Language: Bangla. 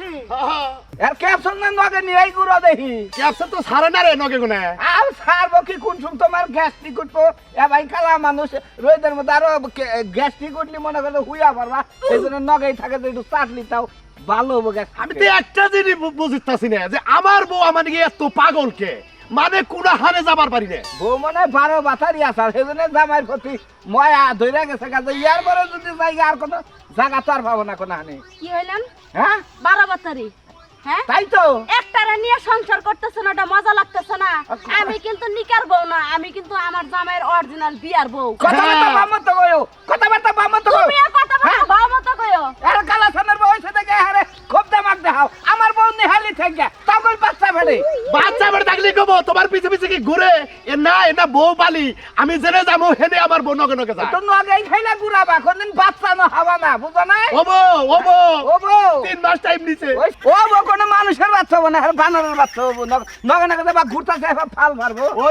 দেখি হ্যাঁ আর ক্যাপশন না নগে নিয়াই গুড়া দেখি ক্যাপসা তো সারে না রে নগে গুনে আর সারবো কি কোন সুম তোমার গ্যাস্ট্রিক উঠবো এ ভাই কালা মানুষ রোদের মধ্যে আরো গ্যাস্ট্রিক উঠলি মনে করো হুইয়া পারবা এই জন্য নগেই থাকে যে একটু চাটলি তাও ভালো হবো আমি তো একটা জিনিস বুঝিতাছি না যে আমার বউ আমাকে এত পাগল কে মানে কোনা হারে যাবার পারি না বউ মনে হয় 12 বাতারি আসার সেই জন্য জামাইয়ের প্রতি ময়া ধরে গেছে কাজে ইয়ার পরে যদি জায়গা আর কোনো জায়গা তো আর পাবো না কোনো হানি কি হইলাম হ্যাঁ 12 বাতারি হ্যাঁ তাই তো একটারে নিয়ে সংসার করতেছ না, ওটা মজা লাগতেছ না। আমি কিন্তু নিকার বউ না, আমি কিন্তু আমার জামাইয়ের অরিজিনাল বিয়ার বউ। কথাবার্তা বামত কইও কথাবার্তা বামত কইও তুমি আর কথা বলো ভাও মতো কইও। আর কালা সানের বউ এসে দেখে আরে খুব দামাক দেখাও আমার বউ নিহালি থেকে তখন বাচ্চা ফেড়ে বাচ্চা বেড়ে থাকলে কব তোমার পিছে পিছে কি ঘুরে এ না বউ বালি আমি জেনে যাবো হেনে আমার বউ নগে নগে যায় তো নগেই খাইলা গুড়াবা কোনদিন বাচ্চা না হবা না বুঝো না ও বউ ও বউ 3 মাস টাইম নিছে ও বউ কোনো মানুষের বাচ্চা হবো না আর বানরের বাচ্চা হবো নগে নগে যাবা ঘুরতে যাবা ফাল মারবো ওই